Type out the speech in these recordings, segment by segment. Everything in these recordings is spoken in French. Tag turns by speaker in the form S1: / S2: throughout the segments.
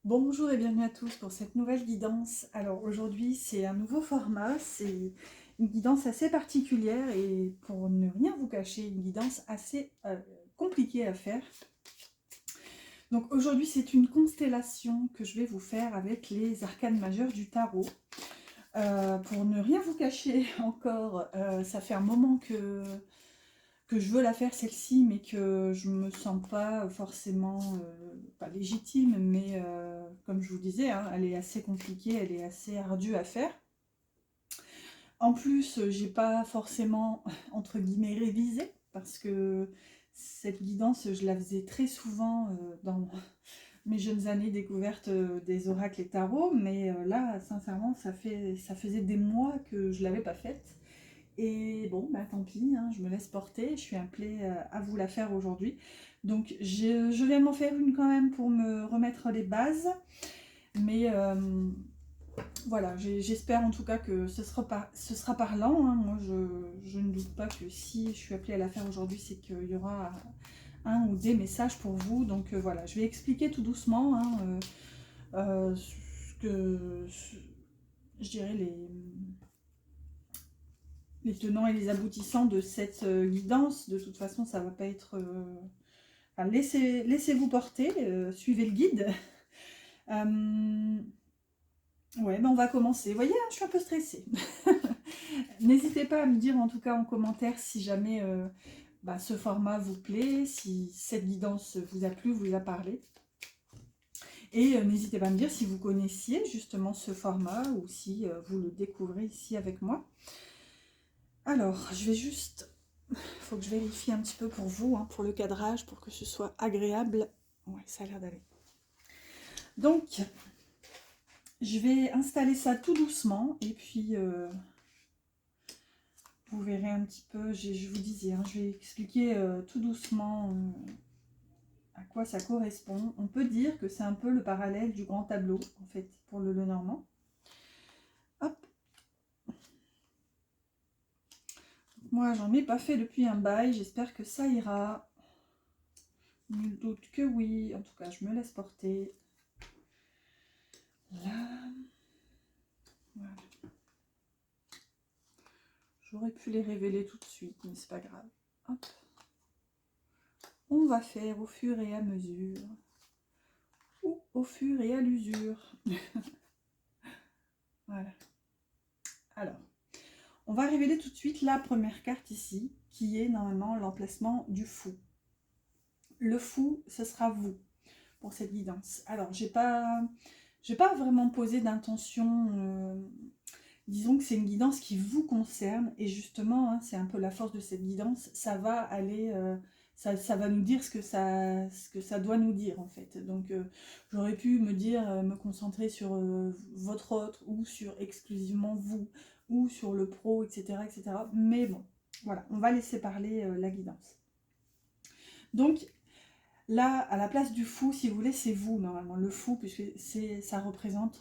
S1: Bonjour et bienvenue à tous pour cette nouvelle guidance. Alors aujourd'hui c'est un nouveau format, c'est une guidance assez particulière et pour ne rien vous cacher, une guidance assez compliquée à faire. Donc aujourd'hui c'est une constellation que je vais vous faire avec les arcanes majeures du tarot. Pour ne rien vous cacher encore, ça fait un moment que je veux la faire celle-ci, mais que je me sens pas forcément, pas légitime, mais comme je vous disais, hein, elle est assez compliquée, elle est assez ardue à faire. En plus, j'ai pas forcément, entre guillemets, révisé, parce que cette guidance, je la faisais très souvent dans mes jeunes années découvertes des oracles et tarots, mais là, sincèrement, ça faisait des mois que je l'avais pas faite. Et bon, bah tant pis, hein, je me laisse porter, je suis appelée à vous la faire aujourd'hui. Donc je viens de m'en faire une quand même pour me remettre les bases. Mais voilà, j'espère en tout cas que ce sera parlant, hein. Moi je ne doute pas que si je suis appelée à la faire aujourd'hui, c'est qu'il y aura un ou des messages pour vous. Donc voilà, je vais expliquer tout doucement, hein, ce que je dirais les tenants et les aboutissants de cette guidance. De toute façon, ça va pas être... Enfin, laissez-vous porter, suivez le guide. Ouais, ben on va commencer. Vous voyez, hein, je suis un peu stressée. N'hésitez pas à me dire en tout cas en commentaire si jamais ce format vous plaît, si cette guidance vous a plu, vous a parlé. Et n'hésitez pas à me dire si vous connaissiez justement ce format ou si vous le découvrez ici avec moi. Alors, je vais juste... Il faut que je vérifie un petit peu pour vous, hein, pour le cadrage, pour que ce soit agréable. Ouais, ça a l'air d'aller. Donc, je vais installer ça tout doucement et puis vous verrez un petit peu, je vous disais, hein, je vais expliquer tout doucement à quoi ça correspond. On peut dire que c'est un peu le parallèle du grand tableau, en fait, pour le Lenormand. Hop. Moi, j'en ai pas fait depuis un bail, j'espère que ça ira. Nul doute que oui, en tout cas, je me laisse porter. Là, voilà. J'aurais pu les révéler tout de suite, mais c'est pas grave. Hop. On va faire au fur et à mesure, ou au fur et à l'usure. Voilà. Alors, on va révéler tout de suite la première carte ici, qui est normalement l'emplacement du fou. Le fou, ce sera vous pour cette guidance. Alors, j'ai pas vraiment posé d'intention. Disons que c'est une guidance qui vous concerne et justement, hein, c'est un peu la force de cette guidance. Ça va aller, ça va nous dire ce que ça doit nous dire en fait. Donc, j'aurais pu me dire, me concentrer sur votre autre ou sur exclusivement vous ou sur le pro, etc., etc. Mais bon, voilà, on va laisser parler la guidance. Donc, là, à la place du fou, si vous voulez, c'est vous normalement, le fou, puisque ça représente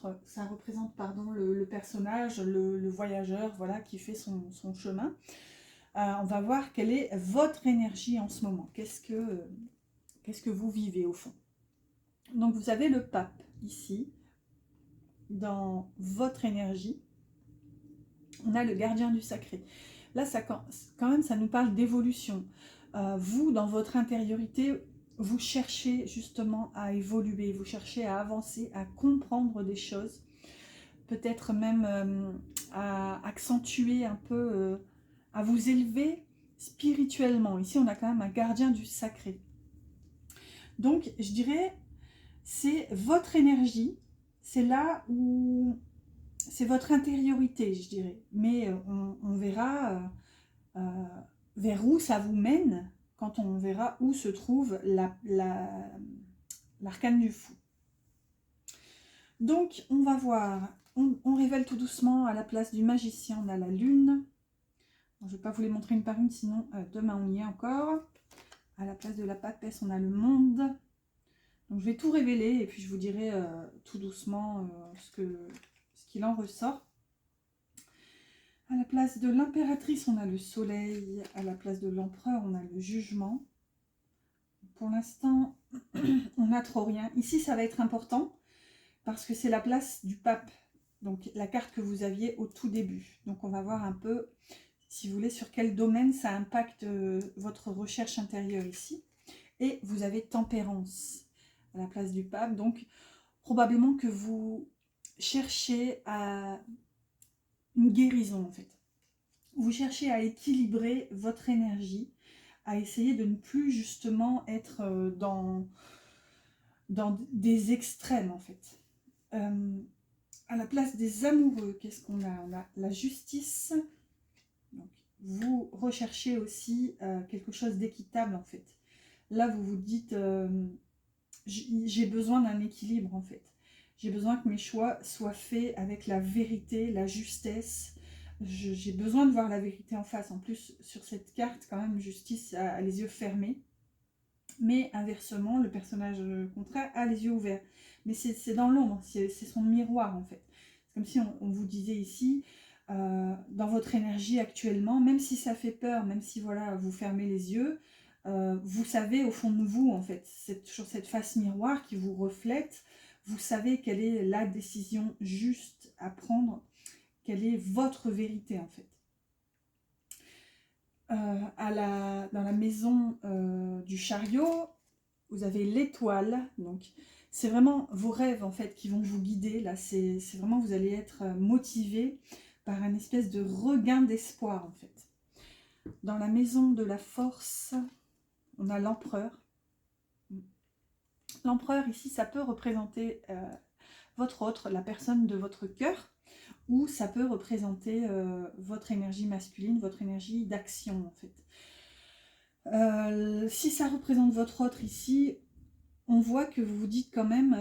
S1: pardon, le personnage, le voyageur, voilà, qui fait son chemin. On va voir quelle est votre énergie en ce moment. Qu'est-ce que vous vivez au fond. Donc vous avez le pape ici, dans votre énergie. On a le gardien du sacré. Là, quand même, ça nous parle d'évolution. Vous, dans votre intériorité, vous cherchez justement à évoluer, vous cherchez à avancer, à comprendre des choses, peut-être même à accentuer un peu, à vous élever spirituellement. Ici, on a quand même un gardien du sacré. Donc, je dirais, c'est votre énergie, c'est là où... C'est votre intériorité, je dirais. Mais on verra vers où ça vous mène quand on verra où se trouve l'arcane du fou. Donc, on va voir, on révèle tout doucement à la place du magicien, on a la lune. Je ne vais pas vous les montrer une par une, sinon demain on y est encore. À la place de la papesse, on a le monde. Donc, je vais tout révéler et puis je vous dirai tout doucement ce qu'il en ressort. À la place de l'impératrice, on a le soleil. À la place de l'empereur, on a le jugement. Pour l'instant, on n'a trop rien. Ici, ça va être important. parce que c'est la place du pape, donc la carte que vous aviez au tout début. Donc on va voir un peu, si vous voulez, sur quel domaine ça impacte votre recherche intérieure ici. Et vous avez tempérance à la place du pape, donc probablement que vous cherchez à une guérison en fait. Vous cherchez à équilibrer votre énergie, à essayer de ne plus justement être dans des extrêmes en fait. À la place des amoureux, qu'est-ce qu'on a? On a la justice. Donc, vous recherchez aussi quelque chose d'équitable en fait. Là, vous vous dites, j'ai besoin d'un équilibre en fait. J'ai besoin que mes choix soient faits avec la vérité, la justesse. J'ai besoin de voir la vérité en face. En plus, sur cette carte, quand même, justice a les yeux fermés. Mais inversement, le personnage contraire a les yeux ouverts. Mais c'est dans l'ombre, c'est son miroir en fait. C'est comme si on vous disait ici, dans votre énergie actuellement, même si ça fait peur, même si voilà, vous fermez les yeux, vous savez au fond de vous en fait, c'est toujours cette face miroir qui vous reflète, vous savez quelle est la décision juste à prendre, quelle est votre vérité en fait. Dans la maison du chariot, vous avez l'étoile, donc c'est vraiment vos rêves en fait qui vont vous guider, là c'est vraiment, vous allez être motivé par un espèce de regain d'espoir en fait. Dans la maison de la force, on a l'empereur. L'empereur ici, ça peut représenter votre autre, la personne de votre cœur, ou ça peut représenter votre énergie masculine, votre énergie d'action en fait. Si ça représente votre autre ici, on voit que vous vous dites quand même,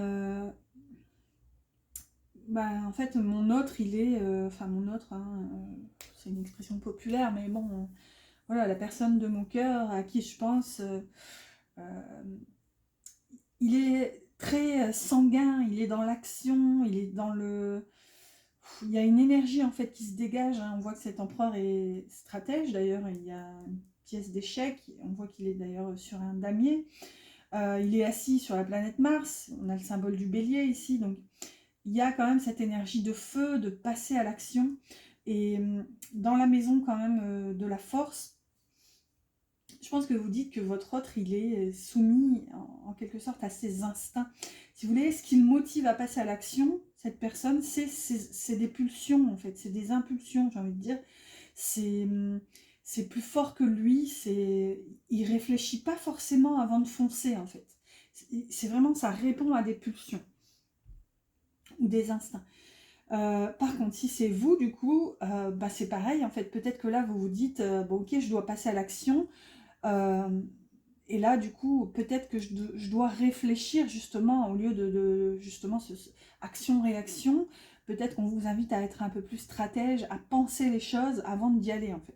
S1: en fait mon autre il est, enfin mon autre, hein, c'est une expression populaire, mais bon, voilà, la personne de mon cœur à qui je pense, il est très sanguin, il est dans l'action, il est dans le... Il y a une énergie en fait qui se dégage, hein. On voit que cet empereur est stratège, d'ailleurs il y a une pièce d'échec, on voit qu'il est d'ailleurs sur un damier. Il est assis sur la planète Mars, on a le symbole du bélier ici, donc il y a quand même cette énergie de feu, de passer à l'action. Et dans la maison quand même de la force, je pense que vous dites que votre autre, il est soumis en quelque sorte à ses instincts. Si vous voulez, ce qui le motive à passer à l'action, cette personne, c'est des pulsions en fait, c'est des impulsions, j'ai envie de dire. C'est plus fort que lui, il réfléchit pas forcément avant de foncer en fait. C'est vraiment, ça répond à des pulsions ou des instincts. Par contre, si c'est vous, du coup, c'est pareil en fait. Peut-être que là, vous vous dites, bon ok, je dois passer à l'action. Et là, du coup, peut-être que je dois réfléchir justement, au lieu de justement action-réaction, peut-être qu'on vous invite à être un peu plus stratège, à penser les choses avant d'y aller en fait.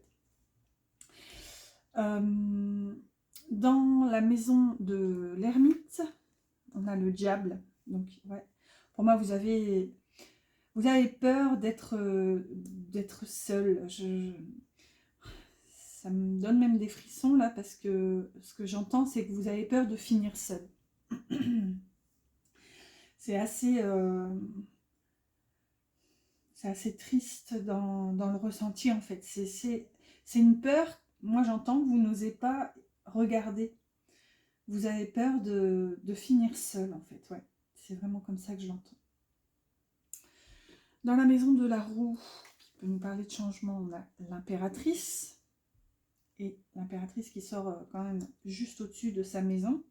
S1: Dans la maison de l'ermite, on a le diable. Donc, ouais. Pour moi, vous avez peur d'être seul. Ça me donne même des frissons là, parce que ce que j'entends, c'est que vous avez peur de finir seul. C'est assez triste dans le ressenti en fait. C'est une peur, moi j'entends que vous n'osez pas regarder. Vous avez peur de finir seul en fait, ouais. C'est vraiment comme ça que je l'entends. Dans la maison de la roue, qui peut nous parler de changement, on a l'impératrice. Et l'impératrice qui sort quand même juste au-dessus de sa maison.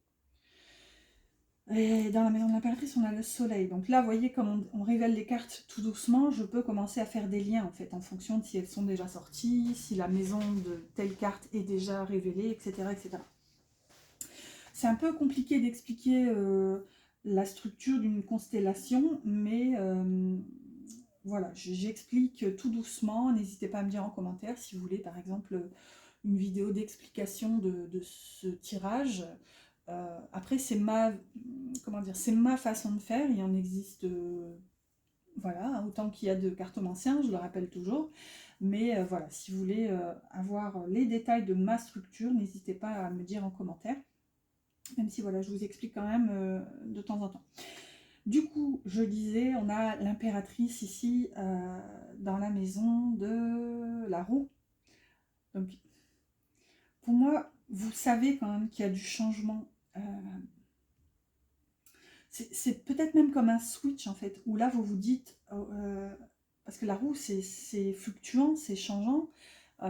S1: Et dans la maison de l'impératrice, on a le soleil. Donc là, vous voyez, comme on révèle les cartes tout doucement, je peux commencer à faire des liens, en fait, en fonction de si elles sont déjà sorties, si la maison de telle carte est déjà révélée, etc. etc. C'est un peu compliqué d'expliquer la structure d'une constellation, mais voilà, j'explique tout doucement. N'hésitez pas à me dire en commentaire si vous voulez, par exemple, une vidéo d'explication de ce tirage. Après, c'est ma façon de faire. Il y en existe, voilà, autant qu'il y a de cartomanciens, je le rappelle toujours. Mais voilà, si vous voulez avoir les détails de ma structure, n'hésitez pas à me dire en commentaire. Même si voilà, je vous explique quand même de temps en temps. Du coup, je disais, on a l'impératrice ici dans la maison de la roue. Donc, pour moi, vous savez quand même qu'il y a du changement. C'est peut-être même comme un switch en fait, où là vous vous dites, parce que la roue c'est fluctuant, c'est changeant,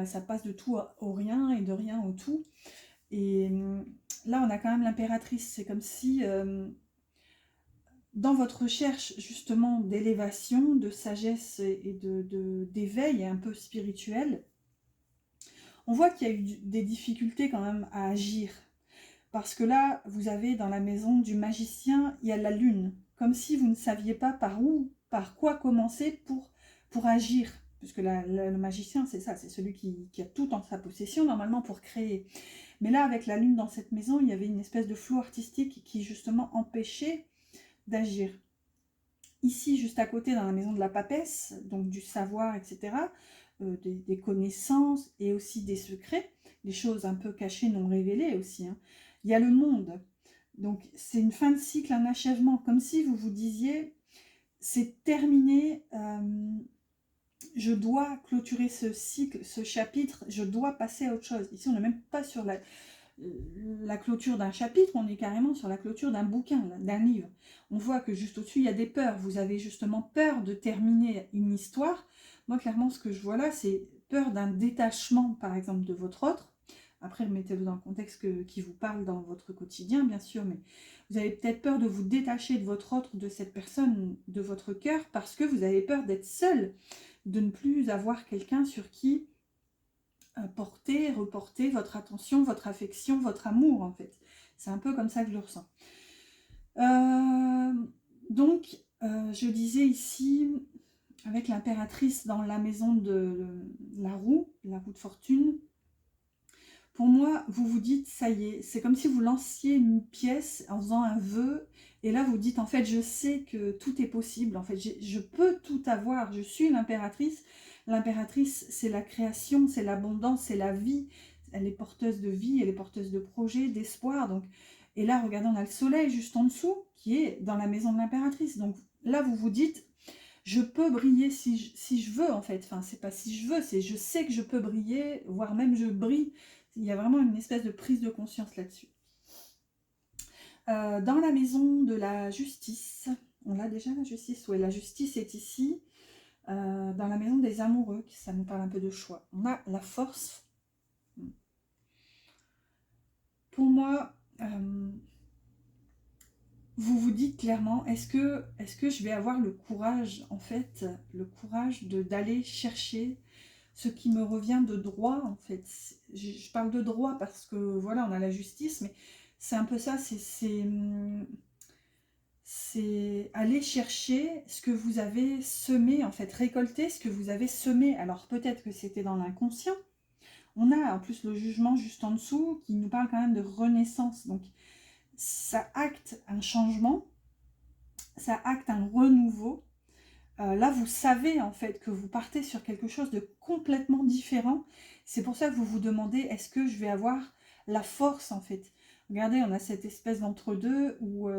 S1: ça passe de tout au rien et de rien au tout. Et là on a quand même l'impératrice, c'est comme si dans votre recherche justement d'élévation, de sagesse et d'éveil un peu spirituel, on voit qu'il y a eu des difficultés quand même à agir. Parce que là, vous avez dans la maison du magicien, il y a la lune. Comme si vous ne saviez pas par où, par quoi commencer pour agir. Puisque le magicien, c'est ça, c'est celui qui a tout en sa possession, normalement, pour créer. Mais là, avec la lune dans cette maison, il y avait une espèce de flou artistique qui, justement, empêchait d'agir. Ici, juste à côté, dans la maison de la papesse, donc du savoir, etc., des connaissances et aussi des secrets, des choses un peu cachées, non révélées aussi, hein. Il y a le monde. Donc, c'est une fin de cycle, un achèvement, comme si vous vous disiez, c'est terminé, je dois clôturer ce cycle, ce chapitre, je dois passer à autre chose. Ici, on n'est même pas sur la clôture d'un chapitre, on est carrément sur la clôture d'un bouquin, d'un livre. On voit que juste au-dessus, il y a des peurs. Vous avez justement peur de terminer une histoire. Moi, clairement, ce que je vois là, c'est peur d'un détachement, par exemple, de votre autre. Après, remettez-le dans le contexte qui vous parle dans votre quotidien, bien sûr, mais vous avez peut-être peur de vous détacher de votre autre, de cette personne, de votre cœur, parce que vous avez peur d'être seul, de ne plus avoir quelqu'un sur qui porter, reporter votre attention, votre affection, votre amour, en fait. C'est un peu comme ça que je le ressens. Donc, je disais ici, avec l'impératrice dans la maison de la roue de fortune, pour moi, vous vous dites, ça y est, c'est comme si vous lanciez une pièce en faisant un vœu, et là vous dites, en fait, je sais que tout est possible, en fait, je peux tout avoir, je suis l'impératrice. L'impératrice, c'est la création, c'est l'abondance, c'est la vie, elle est porteuse de vie, elle est porteuse de projets, d'espoir, donc, et là, regardez, on a le soleil juste en dessous, qui est dans la maison de l'impératrice, donc là, vous vous dites, je peux briller si je veux, en fait, enfin, c'est pas si je veux, c'est je sais que je peux briller, voire même je brille. Il y a vraiment une espèce de prise de conscience là-dessus. Dans la maison de la justice, on l'a déjà la justice, oui, la justice est ici. Dans la maison des amoureux, ça nous parle un peu de choix. On a la force. Pour moi, vous vous dites clairement, est-ce que je vais avoir le courage, en fait, le courage d'aller chercher ce qui me revient de droit, en fait. Je parle de droit parce que, voilà, on a la justice, mais c'est un peu ça, c'est aller chercher ce que vous avez semé, en fait, récolter ce que vous avez semé. Alors, peut-être que c'était dans l'inconscient. On a, en plus, le jugement juste en dessous qui nous parle quand même de renaissance. Donc, ça acte un changement, ça acte un renouveau. Là, vous savez en fait que vous partez sur quelque chose de complètement différent. C'est pour ça que vous vous demandez, est-ce que je vais avoir la force en fait? Regardez, on a cette espèce d'entre-deux où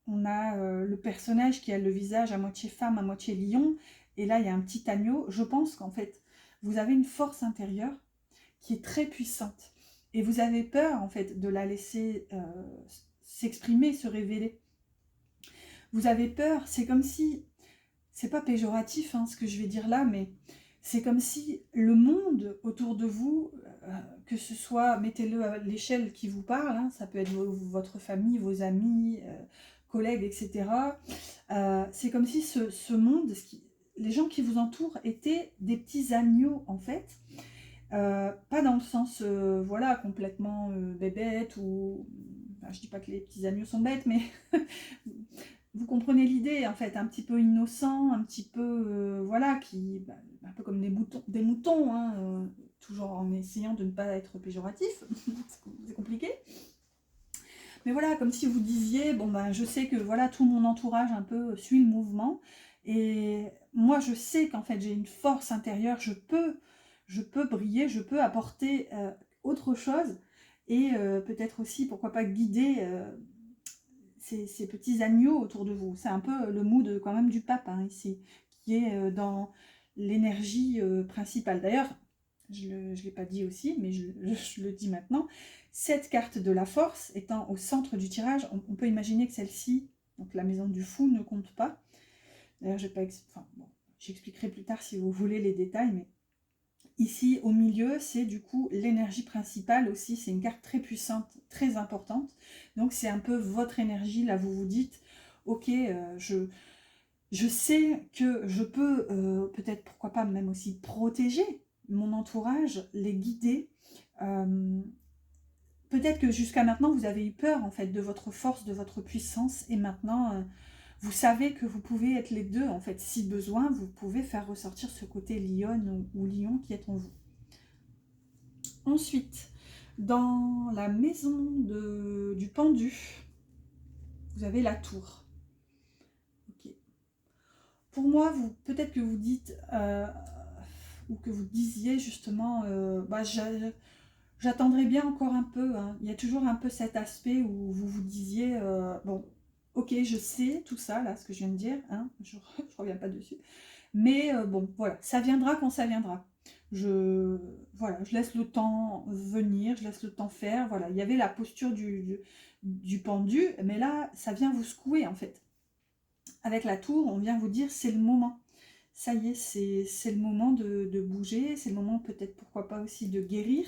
S1: on a le personnage qui a le visage à moitié femme, à moitié lion. Et là, il y a un petit agneau. Je pense qu'en fait, vous avez une force intérieure qui est très puissante. Et vous avez peur en fait de la laisser s'exprimer, se révéler. Vous avez peur, c'est comme si... C'est pas péjoratif ce que je vais dire là, mais c'est comme si le monde autour de vous, que ce soit, mettez-le à l'échelle qui vous parle, ça peut être votre famille, vos amis, collègues, etc. C'est comme si ce monde, les gens qui vous entourent étaient des petits agneaux en fait. Pas dans le sens, voilà, complètement bébête ou... Enfin, je dis pas que les petits agneaux sont bêtes, mais... Vous comprenez l'idée, en fait, un petit peu innocent, un petit peu, voilà, un peu comme des moutons toujours en essayant de ne pas être péjoratif, c'est compliqué. Mais voilà, comme si vous disiez, bon ben, je sais que voilà, tout mon entourage un peu suit le mouvement, et moi je sais qu'en fait j'ai une force intérieure, je peux briller, je peux apporter autre chose, et peut-être aussi, pourquoi pas, guider ces petits agneaux autour de vous. C'est un peu le mood quand même du pape hein, ici, qui est dans l'énergie principale. D'ailleurs, je ne l'ai pas dit aussi, mais je le dis maintenant, cette carte de la force étant au centre du tirage, on peut imaginer que celle-ci, donc la maison du fou, ne compte pas. D'ailleurs, j'expliquerai plus tard si vous voulez les détails, mais ici, au milieu, c'est du coup l'énergie principale aussi. C'est une carte très puissante, très importante. Donc, c'est un peu votre énergie. Là, vous vous dites, ok, je sais que je peux, peut-être, pourquoi pas, même aussi protéger mon entourage, les guider. Peut-être que jusqu'à maintenant, vous avez eu peur, en fait, de votre force, de votre puissance. Et maintenant, vous savez que vous pouvez être les deux, en fait. Si besoin, vous pouvez faire ressortir ce côté lionne ou lion qui est en vous. Ensuite, dans la maison du pendu, vous avez la tour. Okay. Pour moi, peut-être que vous dites, ou que vous disiez justement, j'attendrai bien encore un peu. Hein. Il y a toujours un peu cet aspect où vous vous disiez, bon, ok, je sais tout ça, là, ce que je viens de dire, hein, je ne reviens pas dessus. Mais bon, voilà, ça viendra quand ça viendra. Voilà, je laisse le temps venir, je laisse le temps faire. Voilà, il y avait la posture du pendu, mais là, ça vient vous secouer en fait. Avec la tour, on vient vous dire c'est le moment. Ça y est, c'est le moment de bouger, c'est le moment peut-être pourquoi pas aussi de guérir,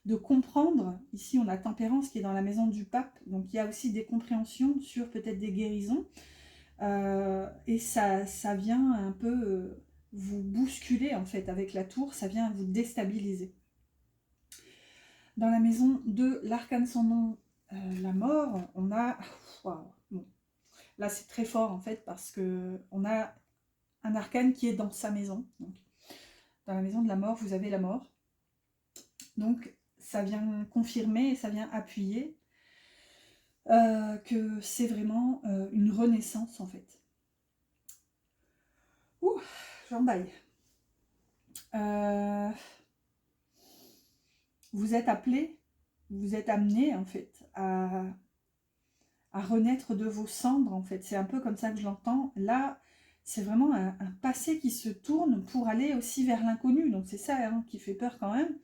S1: de comprendre. Ici, on a Tempérance qui est dans la maison du pape, donc il y a aussi des compréhensions sur peut-être des guérisons. Et ça vient un peu vous bousculer en fait avec la tour, ça vient vous déstabiliser. Dans la maison de l'arcane sans nom, la mort, on a... Wow, bon. Là c'est très fort en fait parce que on a un arcane qui est dans sa maison. Donc, dans la maison de la mort, vous avez la mort. Donc ça vient confirmer et ça vient appuyer que c'est vraiment une renaissance en fait. Ouh, j'emballe. Vous êtes appelé, vous êtes amené en fait à renaître de vos cendres en fait. C'est un peu comme ça que je l'entends. Là, c'est vraiment un passé qui se tourne pour aller aussi vers l'inconnu. Donc c'est ça hein, qui fait peur quand même.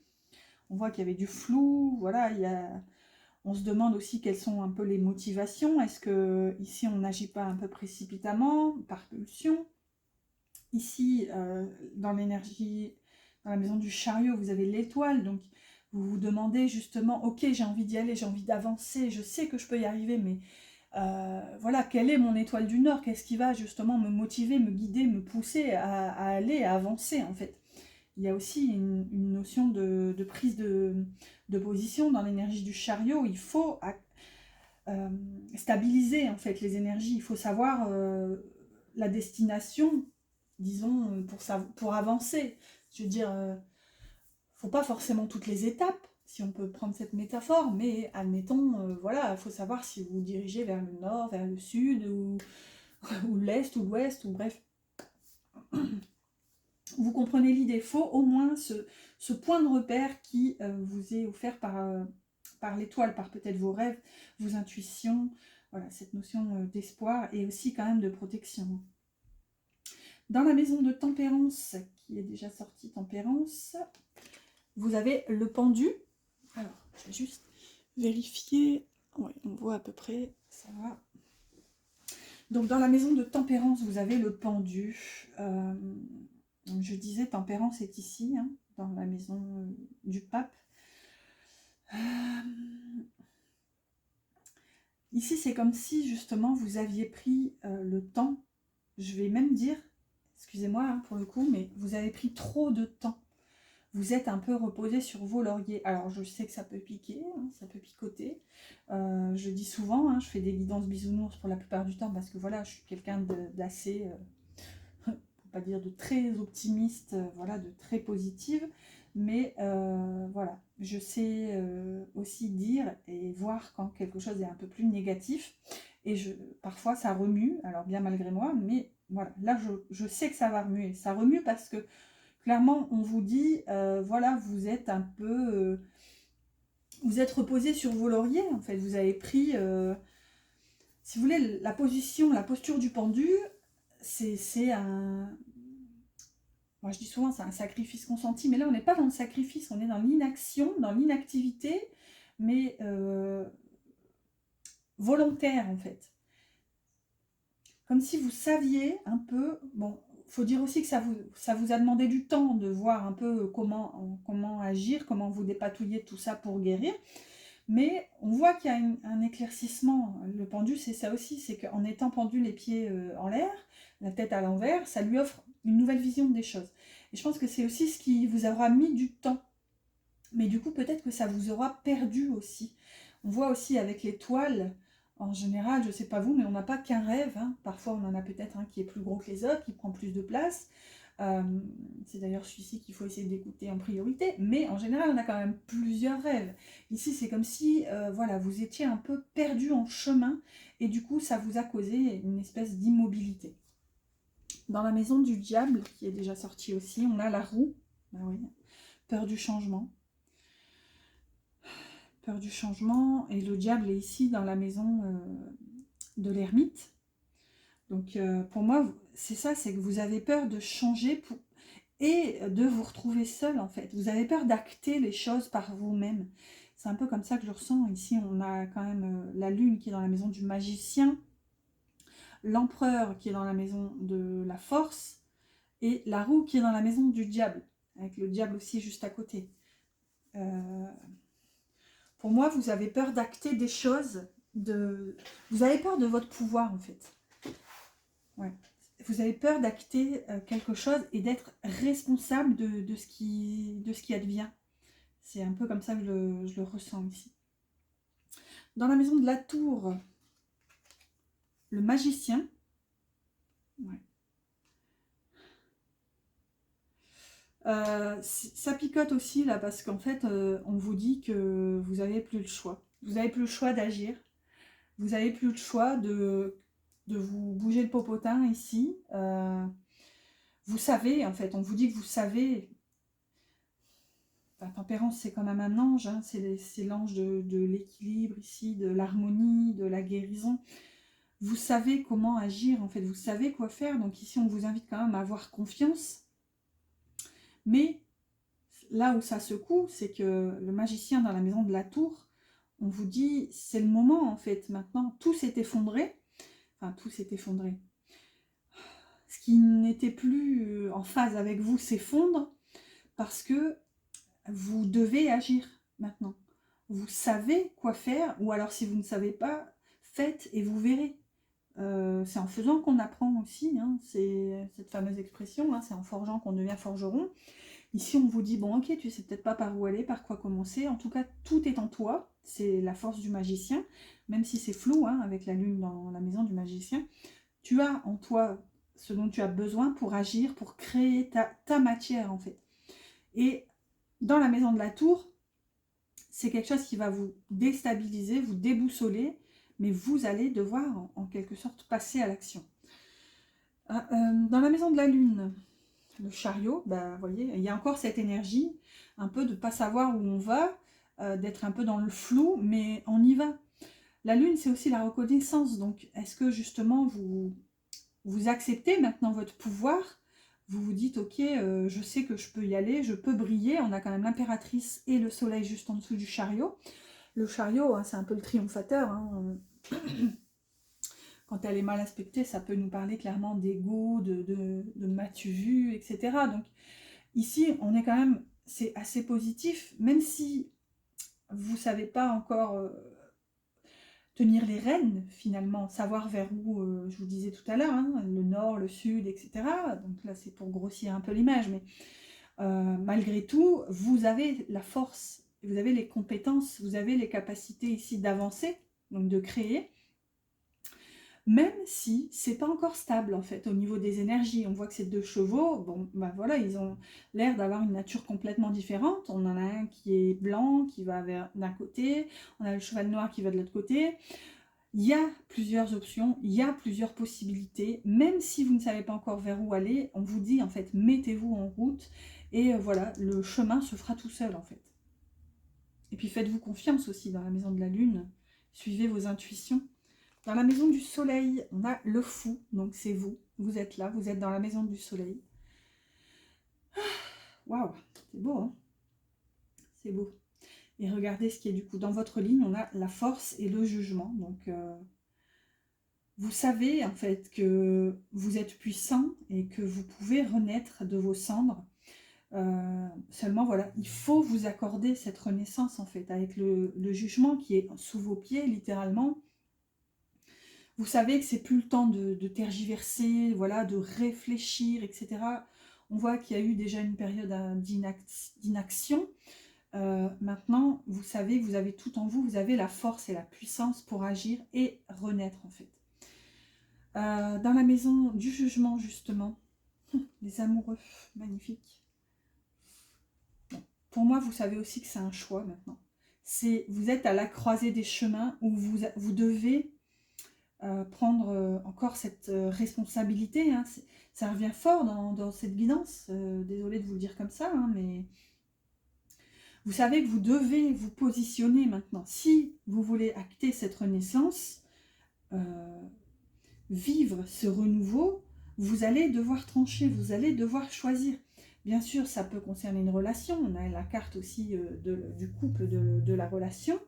S1: On voit qu'il y avait du flou, voilà, on se demande aussi quelles sont un peu les motivations. Est-ce que ici on n'agit pas un peu précipitamment, par pulsion? Ici, dans l'énergie, dans la maison du chariot, vous avez l'étoile, donc vous vous demandez justement, ok, j'ai envie d'y aller, j'ai envie d'avancer, je sais que je peux y arriver, mais voilà, quelle est mon étoile du Nord? Qu'est-ce qui va justement me motiver, me guider, me pousser à aller, à avancer en fait? Il y a aussi une notion de prise de position dans l'énergie du chariot. Il faut stabiliser en fait les énergies, il faut savoir la destination, disons, pour avancer. Je veux dire, faut pas forcément toutes les étapes, si on peut prendre cette métaphore, mais admettons, voilà, il faut savoir si vous vous dirigez vers le nord, vers le sud, ou l'est, ou l'ouest, ou bref. Vous comprenez l'idée, il faut au moins ce point de repère qui vous est offert par l'étoile, par peut-être vos rêves, vos intuitions, voilà, cette notion d'espoir et aussi quand même de protection. Dans la maison de Tempérance, qui est déjà sortie Tempérance, vous avez le pendu. Alors, je vais juste vérifier. Oui, on voit à peu près, ça va. Donc, dans la maison de Tempérance, vous avez le pendu. Je disais, Tempérance est ici, hein, dans la maison du pape. Ici, c'est comme si, justement, vous aviez pris le temps, je vais même dire, excusez-moi hein, pour le coup, mais vous avez pris trop de temps. Vous êtes un peu reposé sur vos lauriers. Alors, je sais que ça peut piquer, hein, ça peut picoter. Je dis souvent, hein, je fais des guidances bisounours pour la plupart du temps, parce que voilà, je suis quelqu'un d'assez, pour pas dire de très optimiste, voilà, de très positive. Mais voilà, je sais aussi dire et voir quand quelque chose est un peu plus négatif. Et parfois, ça remue, alors bien malgré moi, mais voilà, là, je sais que ça va remuer. Ça remue parce que clairement, on vous dit, voilà, vous êtes un peu... vous êtes reposé sur vos lauriers, en fait. Vous avez pris si vous voulez, la position, la posture du pendu, c'est un... Moi, je dis souvent, c'est un sacrifice consenti, mais là, on n'est pas dans le sacrifice, on est dans l'inaction, dans l'inactivité, mais volontaire, en fait. Comme si vous saviez un peu... Bon, il faut dire aussi que ça vous a demandé du temps de voir un peu comment agir, comment vous dépatouiller tout ça pour guérir. Mais on voit qu'il y a un éclaircissement. Le pendu, c'est ça aussi, c'est qu'en étant pendu les pieds en l'air, la tête à l'envers, ça lui offre une nouvelle vision des choses. Et je pense que c'est aussi ce qui vous aura mis du temps. Mais du coup, peut-être que ça vous aura perdu aussi. On voit aussi avec les toiles, en général, je ne sais pas vous, mais on n'a pas qu'un rêve. Hein. Parfois, on en a peut-être un qui est plus gros que les autres, qui prend plus de place. C'est d'ailleurs celui-ci qu'il faut essayer d'écouter en priorité, mais en général on a quand même plusieurs rêves. Ici c'est comme si voilà, vous étiez un peu perdu en chemin et du coup ça vous a causé une espèce d'immobilité. Dans la maison du diable, qui est déjà sortie aussi, on a la roue, ben oui, peur du changement. Peur du changement, et le diable est ici dans la maison de l'ermite. Donc pour moi, c'est ça, c'est que vous avez peur de changer et de vous retrouver seul en fait. Vous avez peur d'acter les choses par vous-même. C'est un peu comme ça que je ressens. Ici, on a quand même la lune qui est dans la maison du magicien, l'empereur qui est dans la maison de la force, et la roue qui est dans la maison du diable, avec le diable aussi juste à côté. Pour moi, vous avez peur d'acter des choses, vous avez peur de votre pouvoir en fait. Ouais. Vous avez peur d'acter quelque chose et d'être responsable de ce qui advient. C'est un peu comme ça que je le ressens ici. Dans la maison de la tour, le magicien. Ouais. Ça picote aussi là parce qu'en fait, on vous dit que vous n'avez plus le choix. Vous n'avez plus le choix d'agir. Vous n'avez plus le choix de vous bouger le popotin ici. Vous savez, en fait, on vous dit que vous savez. La tempérance, c'est quand même un ange, hein, c'est l'ange de l'équilibre ici, de l'harmonie, de la guérison. Vous savez comment agir, en fait, vous savez quoi faire. Donc ici, on vous invite quand même à avoir confiance. Mais là où ça secoue, c'est que le magicien dans la maison de la tour, on vous dit, c'est le moment, en fait, maintenant. Tout s'est effondré. Enfin, tout s'est effondré. Ce qui n'était plus en phase avec vous s'effondre parce que vous devez agir maintenant. Vous savez quoi faire, ou alors si vous ne savez pas, faites et vous verrez. C'est en faisant qu'on apprend aussi, hein, c'est cette fameuse expression, hein, c'est en forgeant qu'on devient forgeron. Ici on vous dit, bon ok, tu sais peut-être pas par où aller, par quoi commencer, en tout cas tout est en toi, c'est la force du magicien, même si c'est flou, hein, avec la lune dans la maison du magicien, tu as en toi ce dont tu as besoin pour agir, pour créer ta matière en fait. Et dans la maison de la tour, c'est quelque chose qui va vous déstabiliser, vous déboussoler, mais vous allez devoir en quelque sorte passer à l'action. Dans la maison de la lune, le chariot, vous voyez, il y a encore cette énergie, un peu de ne pas savoir où on va, d'être un peu dans le flou, mais on y va. La lune, c'est aussi la reconnaissance, donc est-ce que justement vous acceptez maintenant votre pouvoir ? Vous vous dites, ok, je sais que je peux y aller, je peux briller. On a quand même l'impératrice et le soleil juste en dessous du chariot. Le chariot, hein, c'est un peu le triomphateur. Hein. Quand elle est mal aspectée, ça peut nous parler clairement d'ego, de m'as-tu vu, etc. Donc ici, on est quand même, c'est assez positif, même si vous ne savez pas encore tenir les rênes, finalement, savoir vers où, je vous disais tout à l'heure, hein, le nord, le sud, etc. Donc là, c'est pour grossir un peu l'image, mais malgré tout, vous avez la force, vous avez les compétences, vous avez les capacités ici d'avancer, donc de créer, même si c'est pas encore stable, en fait, au niveau des énergies. On voit que ces deux chevaux, bon, voilà, ils ont l'air d'avoir une nature complètement différente. On en a un qui est blanc, qui va d'un côté, on a le cheval noir qui va de l'autre côté. Il y a plusieurs options, il y a plusieurs possibilités. Même si vous ne savez pas encore vers où aller, on vous dit, en fait, mettez-vous en route. Et voilà, le chemin se fera tout seul, en fait. Et puis, faites-vous confiance aussi dans la maison de la lune. Suivez vos intuitions. Dans la maison du soleil, on a le fou, donc c'est vous. Vous êtes là, vous êtes dans la maison du soleil. Waouh, c'est beau, hein? C'est beau. Et regardez ce qui est du coup. Dans votre ligne, on a la force et le jugement. Donc, vous savez en fait que vous êtes puissant et que vous pouvez renaître de vos cendres. Seulement, voilà, il faut vous accorder cette renaissance en fait, avec le jugement qui est sous vos pieds, littéralement. Vous savez que c'est plus le temps de tergiverser, voilà, de réfléchir, etc. On voit qu'il y a eu déjà une période d'inaction. Maintenant, vous savez que vous avez tout en vous, vous avez la force et la puissance pour agir et renaître en fait. Dans la maison du jugement, justement, les amoureux, magnifiques. Bon. Pour moi, vous savez aussi que c'est un choix maintenant. Vous êtes à la croisée des chemins où vous devez prendre encore cette responsabilité. Hein. Ça revient fort dans cette guidance. Désolée de vous le dire comme ça, hein, mais vous savez que vous devez vous positionner maintenant. Si vous voulez acter cette renaissance, vivre ce renouveau, vous allez devoir trancher, vous allez devoir choisir. Bien sûr, ça peut concerner une relation, on a la carte aussi du couple, de la relation,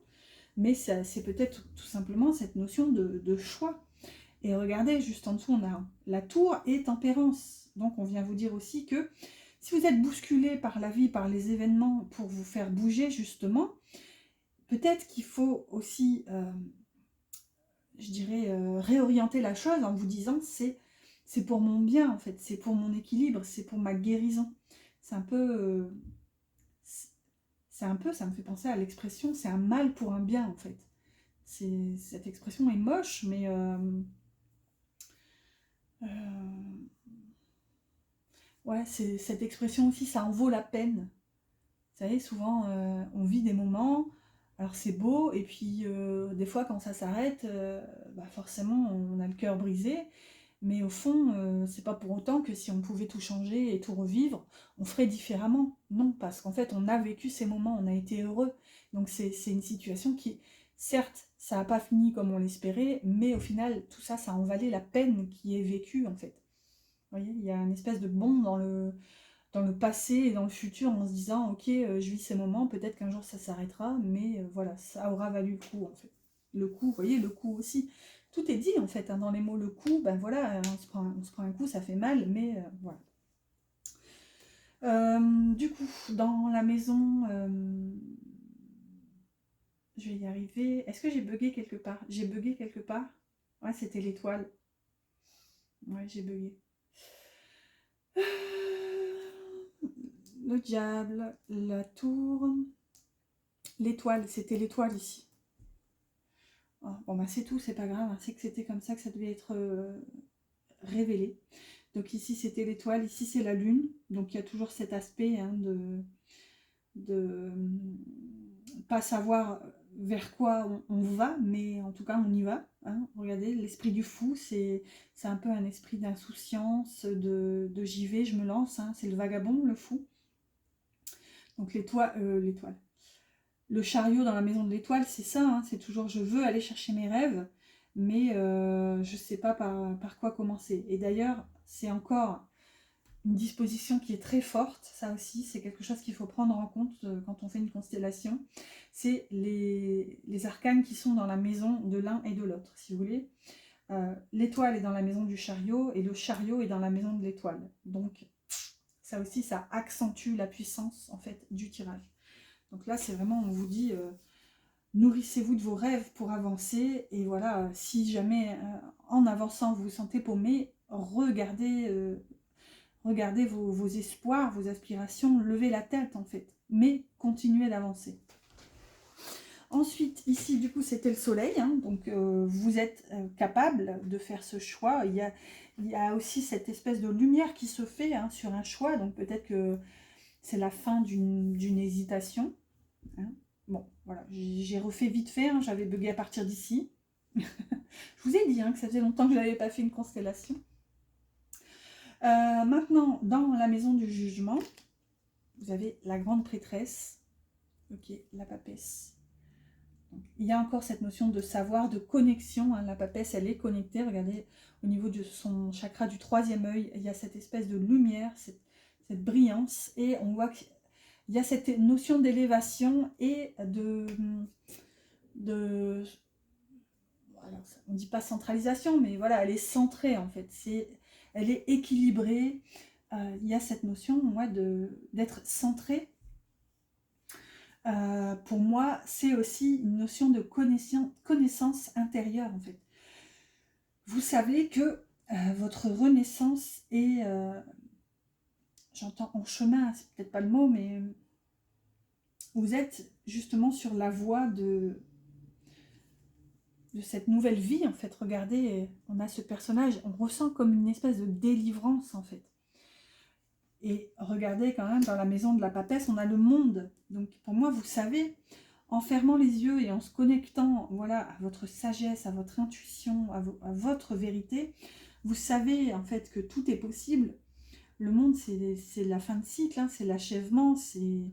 S1: mais c'est peut-être tout simplement cette notion de choix. Et regardez, juste en dessous, on a la tour et tempérance. Donc on vient vous dire aussi que si vous êtes bousculé par la vie, par les événements pour vous faire bouger justement, peut-être qu'il faut aussi je dirais, réorienter la chose en vous disant c'est pour mon bien en fait, c'est pour mon équilibre, c'est pour ma guérison. C'est un peu, ça me fait penser à l'expression, c'est un mal pour un bien en fait. Cette expression est moche, mais ouais, cette expression aussi, ça en vaut la peine. Vous savez, souvent, on vit des moments, alors c'est beau, et puis des fois, quand ça s'arrête, bah forcément, on a le cœur brisé. Mais au fond, c'est pas pour autant que si on pouvait tout changer et tout revivre, on ferait différemment. Non, parce qu'en fait, on a vécu ces moments, on a été heureux. Donc c'est une situation qui, certes, ça n'a pas fini comme on l'espérait, mais au final, tout ça, ça en valait la peine qui est vécue, en fait. Vous voyez, il y a une espèce de bond dans le passé et dans le futur en se disant, ok, je vis ces moments, peut-être qu'un jour ça s'arrêtera, mais voilà, ça aura valu le coup, en fait. Le coup, vous voyez, le coup aussi. Tout est dit, en fait, hein, dans les mots, le coup, ben voilà, on se prend un coup, ça fait mal, mais voilà. Du coup, dans la maison, je vais y arriver. Est-ce que j'ai bugué quelque part? J'ai bugué quelque part? Ouais, c'était l'étoile. Ouais, j'ai bugué. Le diable, la tour, l'étoile, c'était l'étoile ici. Oh, bon, bah c'est tout, c'est pas grave, hein, c'est que c'était comme ça que ça devait être révélé. Donc ici c'était l'étoile, ici c'est la lune, donc il y a toujours cet aspect hein, de pas savoir vers quoi on va, mais en tout cas on y va. Hein. Regardez, l'esprit du fou, c'est un peu un esprit d'insouciance, de j'y vais, je me lance, hein, c'est le vagabond, le fou. Donc l'étoile, le chariot dans la maison de l'étoile, c'est ça, hein, c'est toujours je veux aller chercher mes rêves, mais je ne sais pas par quoi commencer. Et d'ailleurs, c'est encore une disposition qui est très forte, ça aussi, c'est quelque chose qu'il faut prendre en compte quand on fait une constellation. C'est les arcanes qui sont dans la maison de l'un et de l'autre, si vous voulez. L'étoile est dans la maison du chariot et le chariot est dans la maison de l'étoile. Donc ça aussi, ça accentue la puissance en fait du tirage. Donc là, c'est vraiment, on vous dit, nourrissez-vous de vos rêves pour avancer. Et voilà, si jamais, en avançant, vous vous sentez paumé, regardez vos espoirs, vos aspirations, levez la tête en fait. Mais continuez d'avancer. Ensuite, ici, du coup, c'était le soleil. Hein, donc, vous êtes capable de faire ce choix. Il y a aussi cette espèce de lumière qui se fait hein, sur un choix. Donc, peut-être que c'est la fin d'une hésitation. Hein. Bon, voilà, j'ai refait vite fait, hein, j'avais bugué à partir d'ici. Je vous ai dit hein, que ça faisait longtemps que je n'avais pas fait une constellation. Maintenant, dans la maison du jugement, vous avez la grande prêtresse, ok, la papesse. Il y a encore cette notion de savoir, de connexion. La papesse, elle est connectée. Regardez, au niveau de son chakra du 3e œil, il y a cette espèce de lumière, cette brillance. Et on voit qu'il y a cette notion d'élévation et alors, on ne dit pas centralisation, mais voilà, elle est centrée en fait. Elle est équilibrée. Il y a cette notion, moi, d'être centrée. Pour moi, c'est aussi une notion de connaissance intérieure, en fait. Vous savez que votre renaissance est, j'entends en chemin, c'est peut-être pas le mot, mais vous êtes justement sur la voie de cette nouvelle vie, en fait. Regardez, on a ce personnage, on ressent comme une espèce de délivrance, en fait. Et regardez quand même, dans la maison de la papesse, on a le monde. Donc pour moi, vous savez, en fermant les yeux et en se connectant, voilà, à votre sagesse, à votre intuition, à votre vérité, vous savez en fait que tout est possible. Le monde, c'est la fin de cycle, hein, c'est l'achèvement, c'est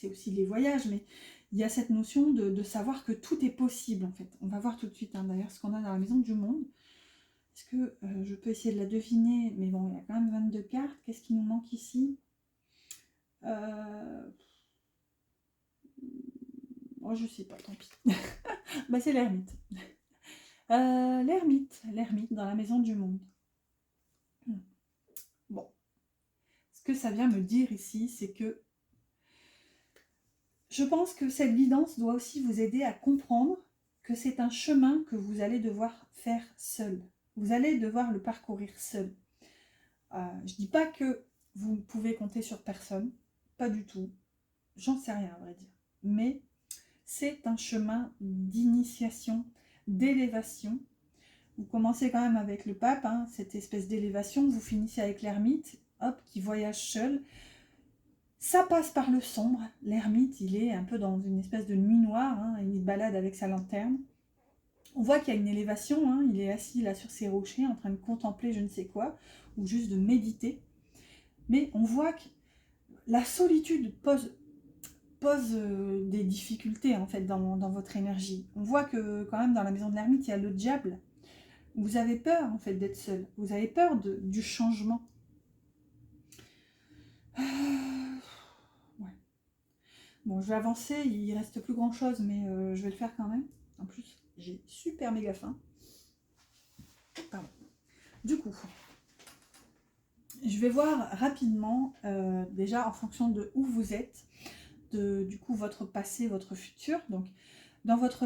S1: aussi les voyages, mais il y a cette notion de savoir que tout est possible en fait. On va voir tout de suite, hein, d'ailleurs, ce qu'on a dans la maison du monde. Est-ce que je peux essayer de la deviner? Mais bon, il y a quand même 22 cartes. Qu'est-ce qui nous manque ici? Oh, je sais pas, tant pis. Bah, c'est l'ermite. L'ermite dans la maison du monde. Bon. Ce que ça vient me dire ici, c'est que je pense que cette guidance doit aussi vous aider à comprendre que c'est un chemin que vous allez devoir faire seul. Vous allez devoir le parcourir seul. Je ne dis pas que vous pouvez compter sur personne, pas du tout. J'en sais rien, à vrai dire. Mais c'est un chemin d'initiation, d'élévation. Vous commencez quand même avec le pape, hein, cette espèce d'élévation. Vous finissez avec l'ermite, hop, qui voyage seul. Ça passe par le sombre. L'ermite, il est un peu dans une espèce de nuit noire. Hein, il balade avec sa lanterne. On voit qu'il y a une élévation. Hein, il est assis là sur ses rochers en train de contempler je ne sais quoi, ou juste de méditer. Mais on voit que la solitude pose des difficultés en fait dans votre énergie. On voit que quand même dans la maison de l'ermite, il y a le diable. Vous avez peur en fait d'être seul. Vous avez peur du changement. Ouais. Bon, je vais avancer, il reste plus grand chose, mais je vais le faire quand même. En plus, j'ai super méga faim. Pardon. Du coup, je vais voir rapidement, déjà en fonction de où vous êtes, du coup votre passé, votre futur. Donc dans votre,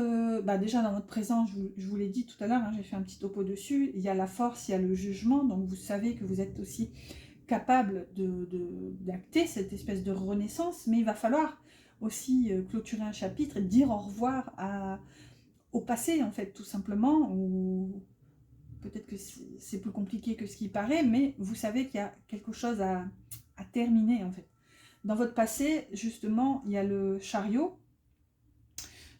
S1: déjà dans votre présent, je vous l'ai dit tout à l'heure, hein, j'ai fait un petit topo dessus, il y a la force, il y a le jugement, donc vous savez que vous êtes aussi capable d'acter cette espèce de renaissance, mais il va falloir aussi clôturer un chapitre et dire au revoir au passé en fait, tout simplement, ou peut-être que c'est plus compliqué que ce qui paraît, mais vous savez qu'il y a quelque chose à terminer en fait. Dans votre passé, justement, il y a le chariot.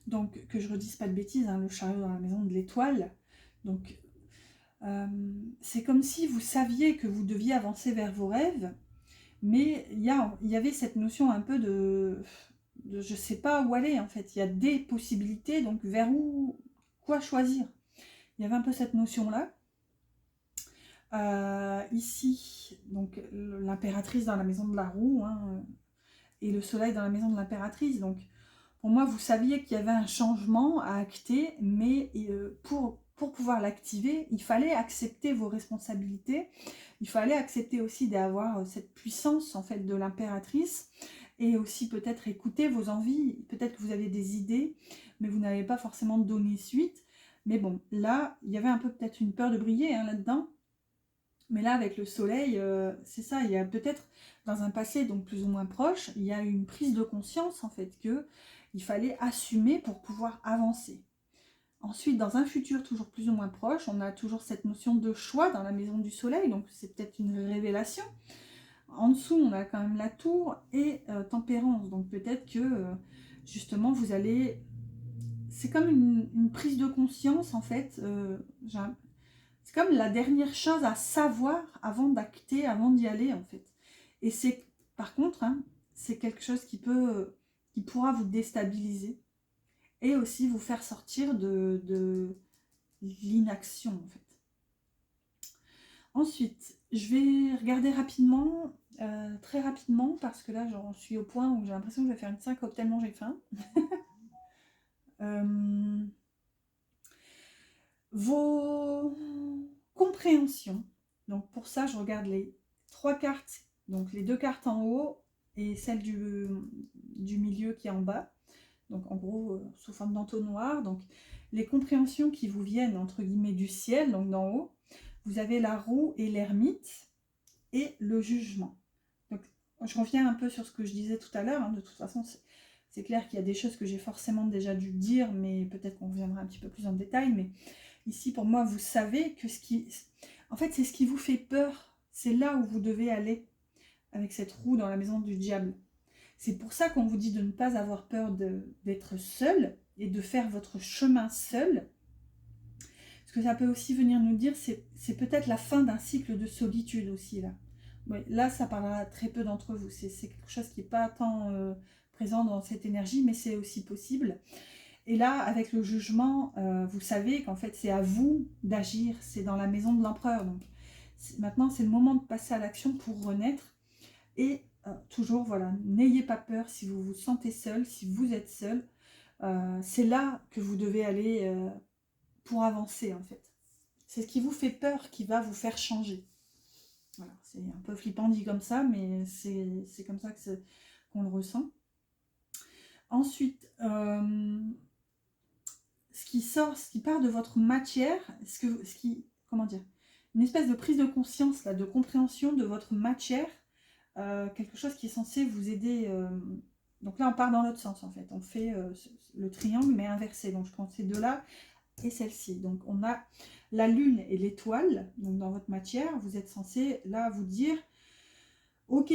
S1: Donc, que je ne redise pas de bêtises, hein, le chariot dans la maison de l'étoile. Donc, c'est comme si vous saviez que vous deviez avancer vers vos rêves, mais il y avait cette notion un peu de je ne sais pas où aller, en fait. Il y a des possibilités, donc vers quoi choisir. Il y avait un peu cette notion-là. Ici, donc l'impératrice dans la maison de la roue, hein, et le soleil dans la maison de l'impératrice. Donc, pour moi, vous saviez qu'il y avait un changement à acter, mais pour pouvoir l'activer, il fallait accepter vos responsabilités. Il fallait accepter aussi d'avoir cette puissance en fait de l'impératrice et aussi peut-être écouter vos envies. Peut-être que vous avez des idées, mais vous n'avez pas forcément donné suite. Mais bon, là, il y avait un peu peut-être une peur de briller hein, là-dedans. Mais là, avec le soleil, c'est ça, il y a peut-être dans un passé donc plus ou moins proche, il y a une prise de conscience en fait qu'il fallait assumer pour pouvoir avancer. Ensuite, dans un futur toujours plus ou moins proche, on a toujours cette notion de choix dans la maison du soleil, donc c'est peut-être une révélation. En dessous, on a quand même la tour et tempérance, donc peut-être que justement vous allez... C'est comme une prise de conscience en fait, c'est comme la dernière chose à savoir avant d'acter, avant d'y aller en fait. Et c'est, par contre, hein, c'est quelque chose qui pourra vous déstabiliser. et aussi vous faire sortir de l'inaction en fait. Ensuite, je vais regarder rapidement, très rapidement, parce que là j'en suis au point où j'ai l'impression que je vais faire une syncope tellement j'ai faim. Vos compréhensions. Donc pour ça, je regarde les 3 cartes, donc les 2 cartes en haut et celle du milieu qui est en bas. Donc en gros, sous forme d'entonnoir. Donc les compréhensions qui vous viennent, entre guillemets, du ciel, donc d'en haut. Vous avez la roue et l'ermite et le jugement. Donc je reviens un peu sur ce que je disais tout à l'heure. Hein. De toute façon, c'est clair qu'il y a des choses que j'ai forcément déjà dû dire, mais peut-être qu'on reviendra un petit peu plus en détail. Mais ici, pour moi, vous savez que en fait, c'est ce qui vous fait peur. C'est là où vous devez aller avec cette roue dans la maison du diable. C'est pour ça qu'on vous dit de ne pas avoir peur d'être seul et de faire votre chemin seul. Ce que ça peut aussi venir nous dire, c'est peut-être la fin d'un cycle de solitude aussi, là. Ouais, là, ça parlera à très peu d'entre vous. C'est quelque chose qui n'est pas tant présent dans cette énergie, mais c'est aussi possible. Et là, avec le jugement, vous savez qu'en fait, c'est à vous d'agir. C'est dans la maison de l'empereur. Donc, maintenant, c'est le moment de passer à l'action pour renaître. Et toujours, voilà, n'ayez pas peur si vous vous sentez seul, si vous êtes seul. C'est là que vous devez aller pour avancer, en fait. C'est ce qui vous fait peur qui va vous faire changer. Voilà, c'est un peu flippant dit comme ça, mais c'est comme ça qu'on le ressent. Ensuite, ce qui part de votre matière, comment dire, une espèce de prise de conscience, là, de compréhension de votre matière, quelque chose qui est censé vous aider. Donc là, on part dans l'autre sens, en fait. On fait le triangle, mais inversé. Donc je prends ces deux-là et celle-ci. Donc on a la lune et l'étoile. Donc dans votre matière, vous êtes censé là vous dire, ok,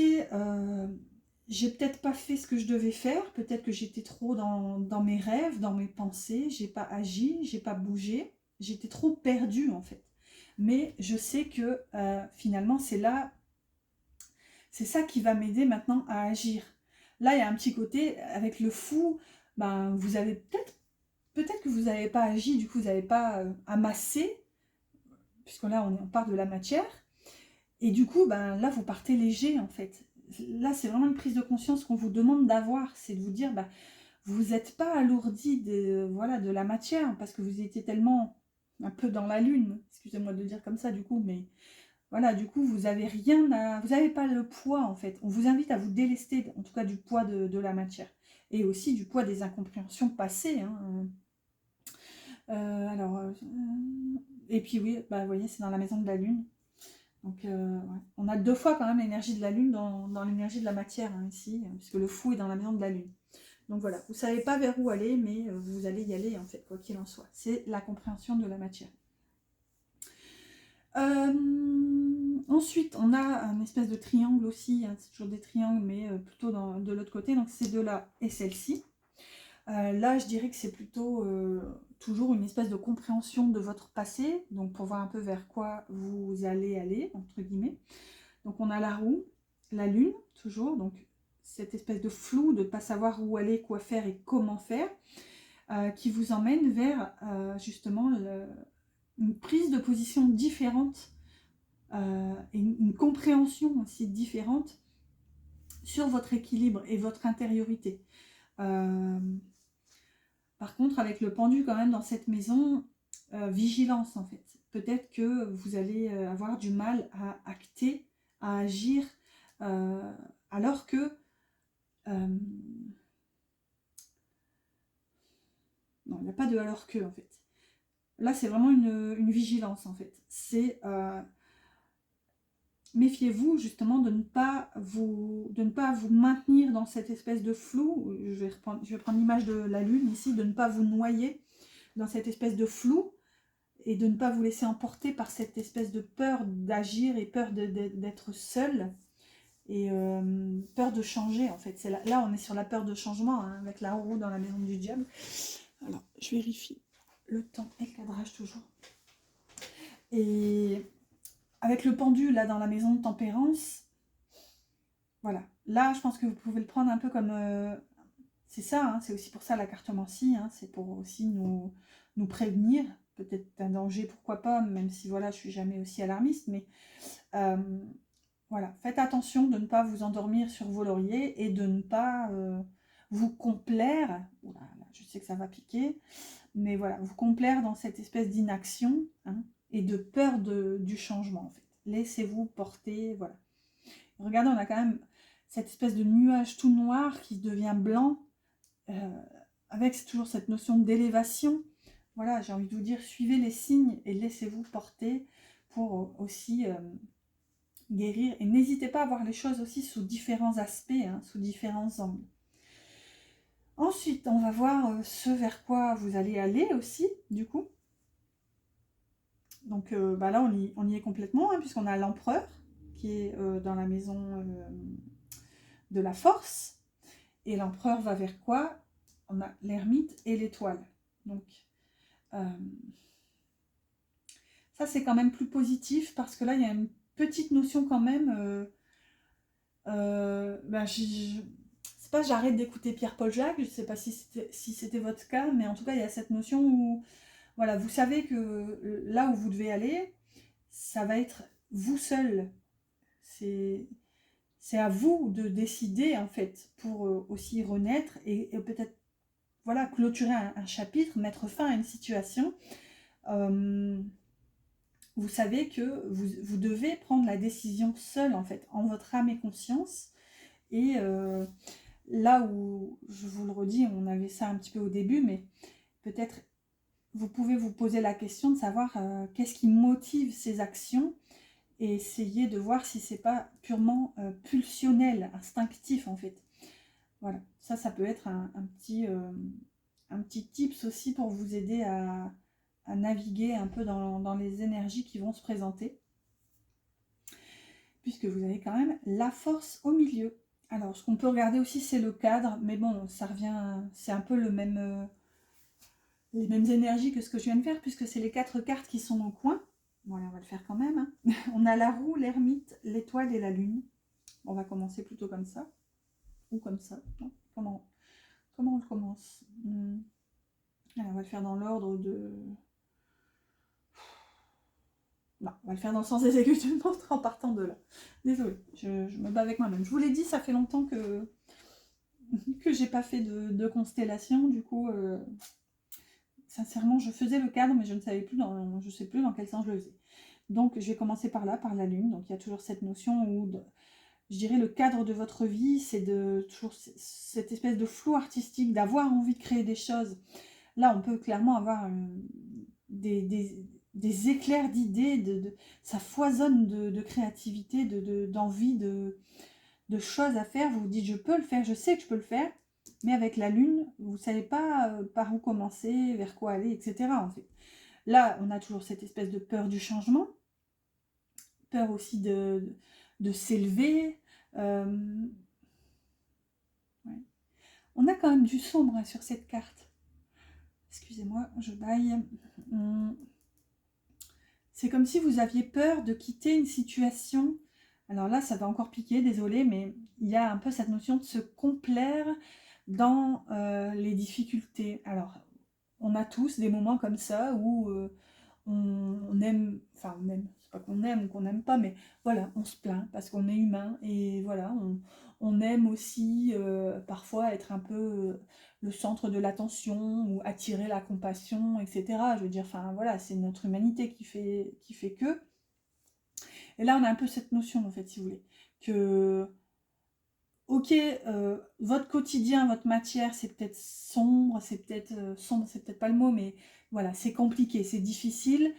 S1: j'ai peut-être pas fait ce que je devais faire, peut-être que j'étais trop dans mes rêves, dans mes pensées, j'ai pas agi, j'ai pas bougé, j'étais trop perdue en fait. Mais je sais que finalement c'est ça qui va m'aider maintenant à agir. Là il y a un petit côté, avec le fou, ben, vous avez peut-être que vous n'avez pas agi, du coup vous n'avez pas amassé, puisque là on part de la matière, et du coup ben, là vous partez léger en fait. Là, c'est vraiment une prise de conscience qu'on vous demande d'avoir, c'est de vous dire, bah, vous n'êtes pas alourdi voilà, de la matière, parce que vous étiez tellement un peu dans la lune, excusez-moi de le dire comme ça du coup, mais voilà, du coup, vous avez rien vous n'avez pas le poids en fait. On vous invite à vous délester, en tout cas, du poids de la matière, et aussi du poids des incompréhensions passées. Hein. Et puis oui, bah, vous voyez, c'est dans la maison de la lune. Donc, ouais. On a 2 fois quand même l'énergie de la lune dans l'énergie de la matière hein, ici, puisque le fou est dans la maison de la lune. Donc voilà, vous ne savez pas vers où aller, mais vous allez y aller en fait, quoi qu'il en soit. C'est la compréhension de la matière. Ensuite, on a un espèce de triangle aussi, hein, c'est toujours des triangles, mais plutôt de l'autre côté. Donc ces deux-là et celle-ci. Là, je dirais que c'est plutôt toujours une espèce de compréhension de votre passé, donc pour voir un peu vers quoi vous allez aller, entre guillemets. Donc on a la roue, la lune, toujours, donc cette espèce de flou de ne pas savoir où aller, quoi faire et comment faire, qui vous emmène vers justement une prise de position différente et une compréhension aussi différente sur votre équilibre et votre intériorité. Par contre, avec le pendu quand même dans cette maison, vigilance en fait. Peut-être que vous allez avoir du mal à acter, à agir, alors que... non, il n'y a pas de alors que en fait. Là, c'est vraiment une vigilance en fait. C'est... méfiez-vous justement de ne pas vous maintenir dans cette espèce de flou. Je vais prendre l'image de la lune ici, de ne pas vous noyer dans cette espèce de flou et de ne pas vous laisser emporter par cette espèce de peur d'agir et peur d'être seul et peur de changer en fait. Là, on est sur la peur de changement hein, avec la roue dans la maison du diable. Alors, je vérifie le temps et le cadrage toujours. Et avec le pendu là dans la maison de tempérance, voilà. Là, je pense que vous pouvez le prendre un peu comme c'est ça, hein, c'est aussi pour ça la cartomancie, hein, c'est pour aussi nous prévenir, peut-être d'un danger, pourquoi pas, même si voilà, je suis jamais aussi alarmiste, mais voilà, faites attention de ne pas vous endormir sur vos lauriers et de ne pas vous complaire, oula, là, je sais que ça va piquer, mais voilà, vous complaire dans cette espèce d'inaction, hein, et de peur du changement en fait. Laissez-vous porter, voilà. Regardez, on a quand même cette espèce de nuage tout noir qui devient blanc, avec toujours cette notion d'élévation. Voilà, j'ai envie de vous dire, suivez les signes et laissez-vous porter pour aussi guérir. Et n'hésitez pas à voir les choses aussi sous différents aspects, hein, sous différents angles. Ensuite, on va voir ce vers quoi vous allez aller aussi, du coup. Donc là, on y est complètement, hein, puisqu'on a l'empereur qui est dans la maison de la force. Et l'empereur va vers quoi? On a l'ermite et l'étoile. Donc, ça, c'est quand même plus positif, parce que là, il y a une petite notion quand même... c'est pas j'arrête d'écouter Pierre-Paul Jacques, je sais pas si c'était votre cas, mais en tout cas, il y a cette notion où... Voilà, vous savez que là où vous devez aller, ça va être vous seul. C'est à vous de décider, en fait, pour aussi renaître et peut-être, voilà, clôturer un chapitre, mettre fin à une situation. Vous savez que vous devez prendre la décision seul, en fait, en votre âme et conscience. Et là où, je vous le redis, on avait ça un petit peu au début, mais peut-être vous pouvez vous poser la question de savoir qu'est-ce qui motive ces actions et essayer de voir si c'est pas purement pulsionnel, instinctif en fait. Voilà, ça peut être un petit tips aussi pour vous aider à naviguer un peu dans les énergies qui vont se présenter. Puisque vous avez quand même la force au milieu. Alors, ce qu'on peut regarder aussi, c'est le cadre, mais bon, ça revient, c'est un peu le même... les mêmes énergies que ce que je viens de faire, puisque c'est les 4 cartes qui sont au coin. Bon, allez, on va le faire quand même. Hein. On a la roue, l'ermite, l'étoile et la lune. On va commencer plutôt comme ça. Ou comme ça. Non, comment on le commence? Allez, on va le faire dans l'ordre de... Non, on va le faire dans le sens des aiguilles d'une montre en partant de là. Désolée, je me bats avec moi-même. Je vous l'ai dit, ça fait longtemps que j'ai pas fait de constellation. Du coup... sincèrement, je faisais le cadre, mais je ne savais plus je sais plus dans quel sens je le faisais. Donc, je vais commencer par là, par la lune. Donc, il y a toujours cette notion où, je dirais, le cadre de votre vie, c'est toujours cette espèce de flou artistique, d'avoir envie de créer des choses. Là, on peut clairement avoir des éclairs d'idées, ça foisonne de créativité, d'envie, de choses à faire. Vous vous dites, je peux le faire, je sais que je peux le faire. Mais avec la lune, vous ne savez pas par où commencer, vers quoi aller, etc. En fait. Là, on a toujours cette espèce de peur du changement, peur aussi de s'élever. Ouais. On a quand même du sombre hein, sur cette carte. Excusez-moi, je baille. C'est comme si vous aviez peur de quitter une situation. Alors là, ça va encore piquer, désolé, mais il y a un peu cette notion de se complaire dans les difficultés. Alors, on a tous des moments comme ça où on aime, enfin on aime, c'est pas qu'on aime ou qu'on n'aime pas, mais voilà, on se plaint parce qu'on est humain et voilà, on aime aussi parfois être un peu le centre de l'attention ou attirer la compassion, etc. Je veux dire, enfin voilà, c'est notre humanité qui fait que. Et là, on a un peu cette notion, en fait, si vous voulez, que ok, votre quotidien, votre matière, c'est peut-être sombre, c'est peut-être pas le mot, mais voilà, c'est compliqué, c'est difficile.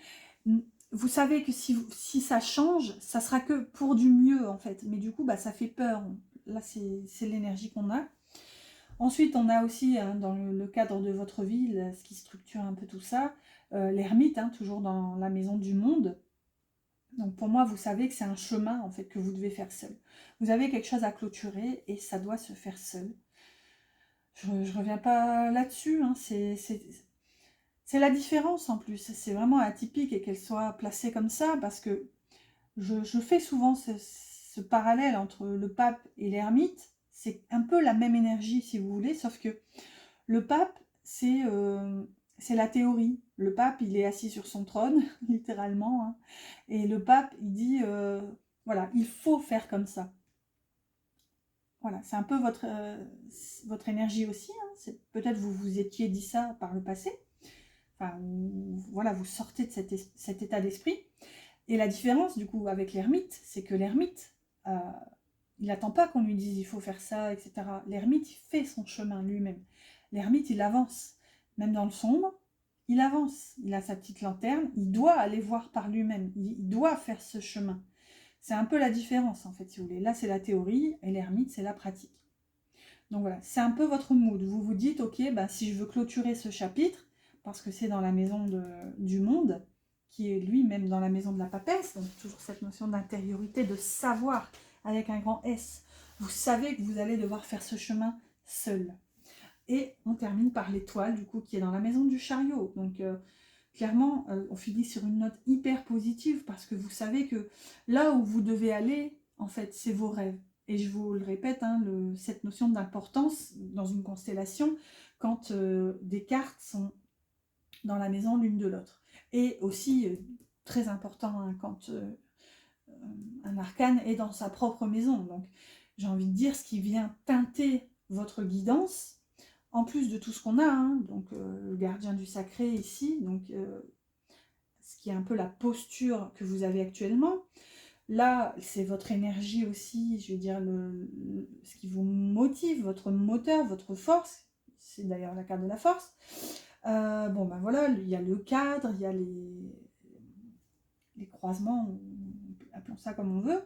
S1: Vous savez que si ça change, ça sera que pour du mieux, en fait. Mais du coup, bah, ça fait peur. Là, c'est l'énergie qu'on a. Ensuite, on a aussi, hein, dans le cadre de votre vie, là, ce qui structure un peu tout ça, l'ermite, hein, toujours dans la maison du monde. Donc pour moi, vous savez que c'est un chemin en fait que vous devez faire seul. Vous avez quelque chose à clôturer et ça doit se faire seul. Je reviens pas là-dessus, hein, c'est la différence en plus. C'est vraiment atypique et qu'elle soit placée comme ça parce que je fais souvent ce parallèle entre le pape et l'ermite. c'est un peu la même énergie si vous voulez, sauf que le pape, c'est la théorie. Le pape, il est assis sur son trône, littéralement, hein, et le pape, il dit, voilà, il faut faire comme ça. Voilà, c'est un peu votre énergie aussi, hein. Peut-être vous vous étiez dit ça par le passé, enfin, voilà, vous sortez de cet état d'esprit. Et la différence, du coup, avec l'ermite, c'est que l'ermite, il n'attend pas qu'on lui dise il faut faire ça, etc. L'ermite, il fait son chemin lui-même. L'ermite, il avance. Même dans le sombre, il avance. Il a sa petite lanterne, il doit aller voir par lui-même. Il doit faire ce chemin. C'est un peu la différence, en fait, si vous voulez. Là, c'est la théorie, et l'ermite, c'est la pratique. Donc voilà, c'est un peu votre mood. Vous vous dites, ok, bah, si je veux clôturer ce chapitre, parce que c'est dans la maison du monde, qui est lui-même dans la maison de la papesse, donc toujours cette notion d'intériorité, de savoir, avec un grand S. Vous savez que vous allez devoir faire ce chemin seul. Et on termine par l'étoile, du coup, qui est dans la maison du chariot. Donc, clairement, on finit sur une note hyper positive, parce que vous savez que là où vous devez aller, en fait, c'est vos rêves. Et je vous le répète, hein, cette notion d'importance dans une constellation, quand des cartes sont dans la maison l'une de l'autre. Et aussi, très important, hein, quand un arcane est dans sa propre maison. Donc, j'ai envie de dire, ce qui vient teinter votre guidance, en plus de tout ce qu'on a, hein, donc le gardien du sacré ici, donc ce qui est un peu la posture que vous avez actuellement. Là, c'est votre énergie aussi, je veux dire, ce qui vous motive, votre moteur, votre force. C'est d'ailleurs la carte de la force. Bon, ben voilà, il y a le cadre, il y a les croisements, appelons ça comme on veut.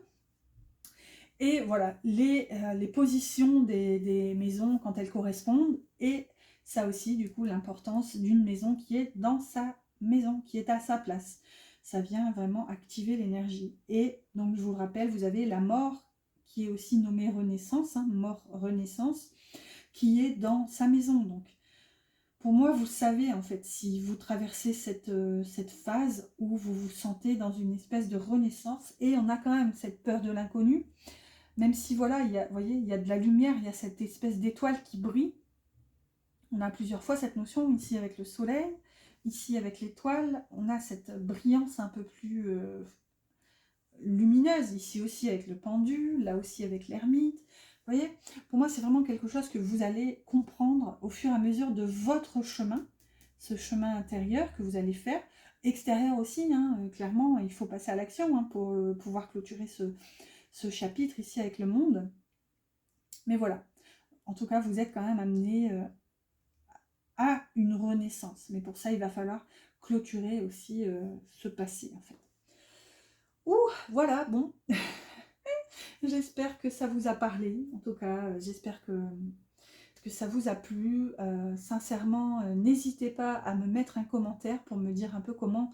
S1: Et voilà, les positions des maisons quand elles correspondent. Et ça aussi, du coup, l'importance d'une maison qui est dans sa maison, qui est à sa place. Ça vient vraiment activer l'énergie. Et donc, je vous le rappelle, vous avez la mort, qui est aussi nommée Renaissance, hein, mort-renaissance, qui est dans sa maison. Donc, pour moi, vous savez, en fait, si vous traversez cette phase où vous vous sentez dans une espèce de renaissance, et on a quand même cette peur de l'inconnu, même si, voilà, vous voyez, il y a de la lumière, il y a cette espèce d'étoile qui brille. On a plusieurs fois cette notion, ici avec le soleil, ici avec l'étoile, on a cette brillance un peu plus lumineuse, ici aussi avec le pendu, là aussi avec l'ermite. Vous voyez, pour moi, c'est vraiment quelque chose que vous allez comprendre au fur et à mesure de votre chemin, ce chemin intérieur que vous allez faire, extérieur aussi, hein, clairement, il faut passer à l'action, hein, pour pouvoir clôturer ce chapitre ici avec le monde. Mais voilà, en tout cas, vous êtes quand même amené à une renaissance. Mais pour ça, il va falloir clôturer aussi ce passé, en fait. Ouh, voilà, bon. J'espère que ça vous a parlé. En tout cas, j'espère que ça vous a plu. Sincèrement, n'hésitez pas à me mettre un commentaire pour me dire un peu comment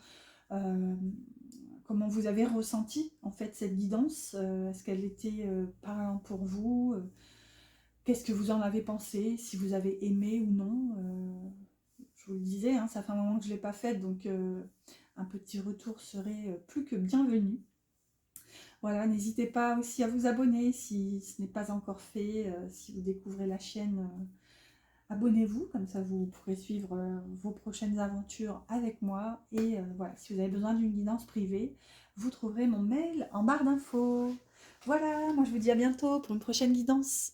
S1: vous avez ressenti en fait cette guidance. Est-ce qu'elle était parlante pour vous? Qu'est-ce que vous en avez pensé? Si vous avez aimé ou non? Je vous le disais, hein, ça fait un moment que je ne l'ai pas faite, donc un petit retour serait plus que bienvenu. Voilà, n'hésitez pas aussi à vous abonner si ce n'est pas encore fait. Si vous découvrez la chaîne, abonnez-vous, comme ça vous pourrez suivre vos prochaines aventures avec moi. Et voilà, si vous avez besoin d'une guidance privée, vous trouverez mon mail en barre d'infos. Voilà, moi je vous dis à bientôt pour une prochaine guidance.